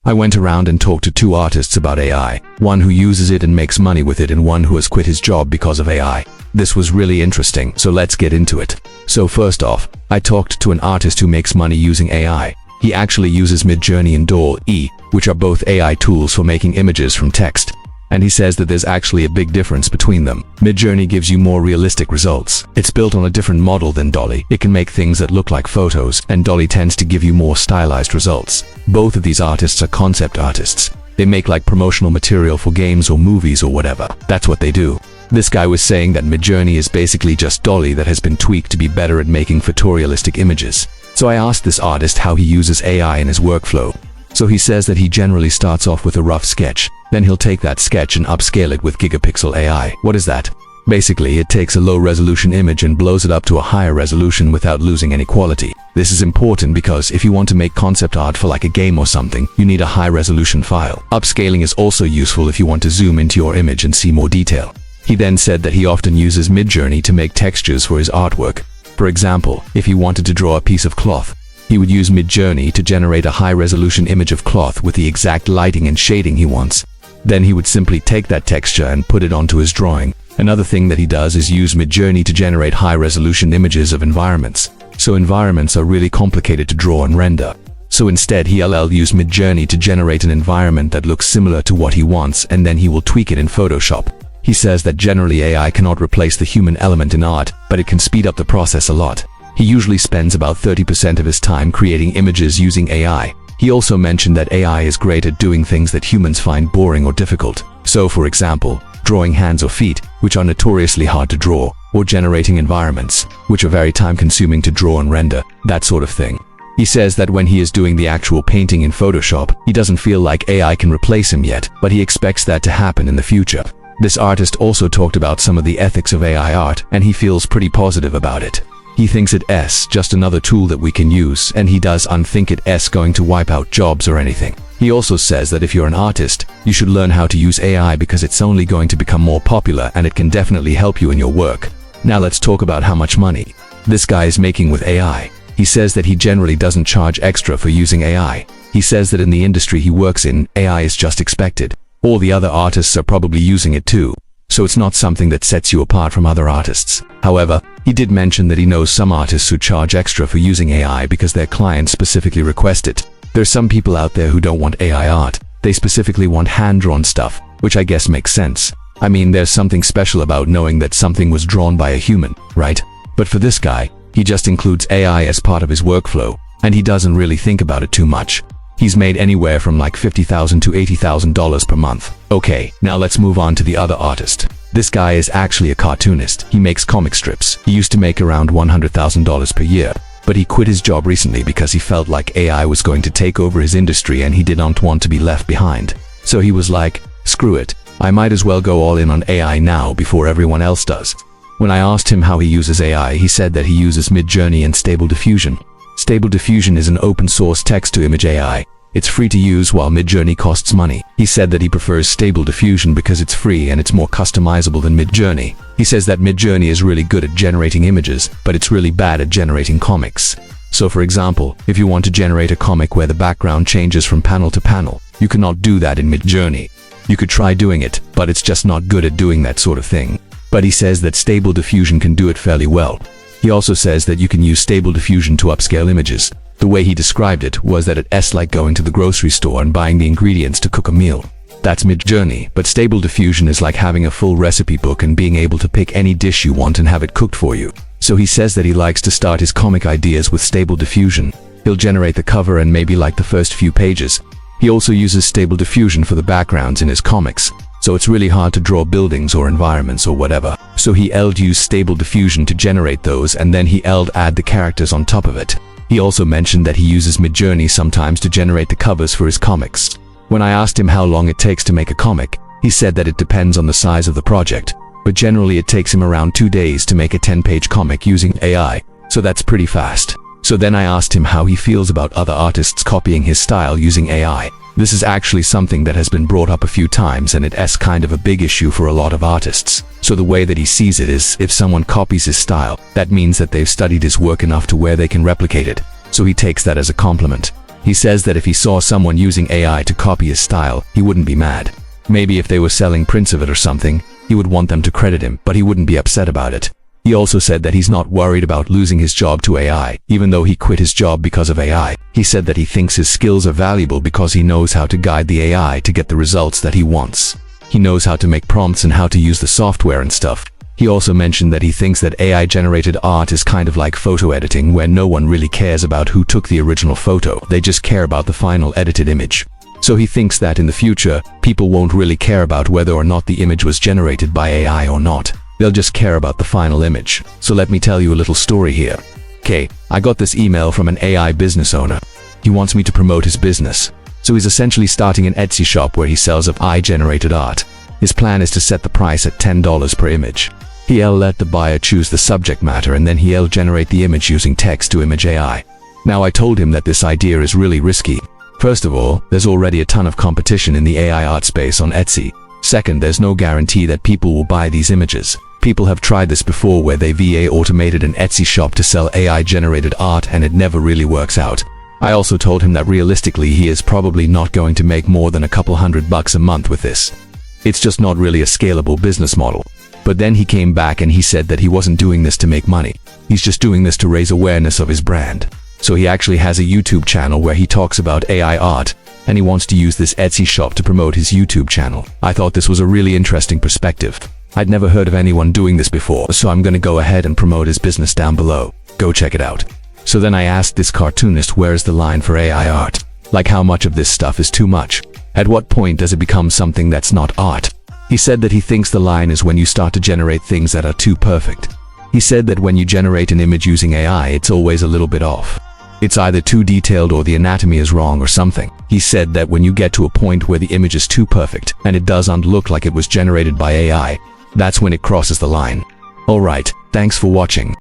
I went around and talked to 2 artists about AI, one who uses it and makes money with it and one who has quit his job because of AI. This was really interesting, so let's get into it. So first off, I talked to an artist who makes money using AI. He actually uses Midjourney and DALL, which are both AI tools for making images from text. And he says that there's actually a big difference between them. Midjourney gives you more realistic results. It's built on a different model than DALL. It can make things that look like photos, and DALL tends to give you more stylized results. Both of these artists are concept artists. They make like promotional material for games or movies or whatever. That's what they do. This guy was saying that Midjourney is basically just DALL that has been tweaked to be better at making photorealistic images. So I asked this artist how he uses AI in his workflow. So he says that he generally starts off with a rough sketch, then he'll take that sketch and upscale it with gigapixel AI. What is that? Basically, it takes a low-resolution image and blows it up to a higher resolution without losing any quality. This is important because if you want to make concept art for like a game or something, you need a high-resolution file. Upscaling is also useful if you want to zoom into your image and see more detail. He then said that he often uses Midjourney to make textures for his artwork. For example, if he wanted to draw a piece of cloth, he would use Midjourney to generate a high-resolution image of cloth with the exact lighting and shading he wants. Then he would simply take that texture and put it onto his drawing. Another thing that he does is use Midjourney to generate high-resolution images of environments. So environments are really complicated to draw and render. So instead he'll use Midjourney to generate an environment that looks similar to what he wants, and then he will tweak it in Photoshop. He says that generally AI cannot replace the human element in art, but it can speed up the process a lot. He usually spends about 30% of his time creating images using AI. He also mentioned that AI is great at doing things that humans find boring or difficult. So for example, drawing hands or feet, which are notoriously hard to draw, or generating environments, which are very time-consuming to draw and render, that sort of thing. He says that when he is doing the actual painting in Photoshop, he doesn't feel like AI can replace him yet, but he expects that to happen in the future. This artist also talked about some of the ethics of AI art, and he feels pretty positive about it. He thinks it's just another tool that we can use, and he doesn't think it's going to wipe out jobs or anything. He also says that if you're an artist, you should learn how to use AI because it's only going to become more popular and it can definitely help you in your work. Now let's talk about how much money this guy is making with AI. He says that he generally doesn't charge extra for using AI. He says that in the industry he works in, AI is just expected. All the other artists are probably using it too. So it's not something that sets you apart from other artists. However, he did mention that he knows some artists who charge extra for using AI because their clients specifically request it. There's some people out there who don't want AI art. They specifically want hand-drawn stuff, which I guess makes sense. I mean, there's something special about knowing that something was drawn by a human, right? But for this guy, he just includes AI as part of his workflow, and he doesn't really think about it too much. He's made anywhere from like $50,000 to $80,000 per month. Okay, now let's move on to the other artist. This guy is actually a cartoonist. He makes comic strips. He used to make around $100,000 per year, but he quit his job recently because he felt like AI was going to take over his industry and he didn't want to be left behind. So he was like, screw it, I might as well go all in on AI now before everyone else does. When I asked him how he uses AI, he said that he uses Midjourney and Stable Diffusion. Stable Diffusion is an open-source text-to-image AI. It's free to use while Midjourney costs money. He said that he prefers Stable Diffusion because it's free and it's more customizable than Midjourney. He says that Midjourney is really good at generating images, but it's really bad at generating comics. So for example, if you want to generate a comic where the background changes from panel to panel, you cannot do that in Midjourney. You could try doing it, but it's just not good at doing that sort of thing. But he says that Stable Diffusion can do it fairly well. He also says that you can use Stable Diffusion to upscale images. The way he described it was that it's like going to the grocery store and buying the ingredients to cook a meal. That's Midjourney, but Stable Diffusion is like having a full recipe book and being able to pick any dish you want and have it cooked for you. So he says that he likes to start his comic ideas with Stable Diffusion. He'll generate the cover and maybe like the first few pages. He also uses Stable Diffusion for the backgrounds in his comics. So it's really hard to draw buildings or environments or whatever. So he'll use Stable Diffusion to generate those, and then he'll add the characters on top of it. He also mentioned that he uses Midjourney sometimes to generate the covers for his comics. When I asked him how long it takes to make a comic, he said that it depends on the size of the project, but generally it takes him around 2 days to make a 10-page comic using AI, so that's pretty fast. So then I asked him how he feels about other artists copying his style using AI. This is actually something that has been brought up a few times, and it's kind of a big issue for a lot of artists. So the way that he sees it is, if someone copies his style, that means that they've studied his work enough to where they can replicate it. So he takes that as a compliment. He says that if he saw someone using AI to copy his style, he wouldn't be mad. Maybe if they were selling prints of it or something, he would want them to credit him, but he wouldn't be upset about it. He also said that he's not worried about losing his job to AI, even though he quit his job because of AI. He said that he thinks his skills are valuable because he knows how to guide the AI to get the results that he wants. He knows how to make prompts and how to use the software and stuff. He also mentioned that he thinks that AI-generated art is kind of like photo editing, where no one really cares about who took the original photo, they just care about the final edited image. So he thinks that in the future, people won't really care about whether or not the image was generated by AI or not. They'll just care about the final image. So let me tell you a little story here. Okay, I got this email from an AI business owner. He wants me to promote his business. So he's essentially starting an Etsy shop where he sells AI-generated art. His plan is to set the price at $10 per image. He'll let the buyer choose the subject matter and then he'll generate the image using text-to-image AI. Now I told him that this idea is really risky. First of all, there's already a ton of competition in the AI art space on Etsy. Second, there's no guarantee that people will buy these images. People have tried this before where they VA automated an Etsy shop to sell AI-generated art and it never really works out. I also told him that realistically he is probably not going to make more than a couple $100 a month with this. It's just not really a scalable business model. But then he came back and he said that he wasn't doing this to make money. He's just doing this to raise awareness of his brand. So he actually has a YouTube channel where he talks about AI art, and he wants to use this Etsy shop to promote his YouTube channel. I thought this was a really interesting perspective. I'd never heard of anyone doing this before, so I'm gonna go ahead and promote his business down below. Go check it out. So then I asked this cartoonist, where's the line for AI art? Like, how much of this stuff is too much? At what point does it become something that's not art? He said that he thinks the line is when you start to generate things that are too perfect. He said that when you generate an image using AI, it's always a little bit off. It's either too detailed or the anatomy is wrong or something. He said that when you get to a point where the image is too perfect and it doesn't look like it was generated by AI, that's when it crosses the line. Alright, thanks for watching.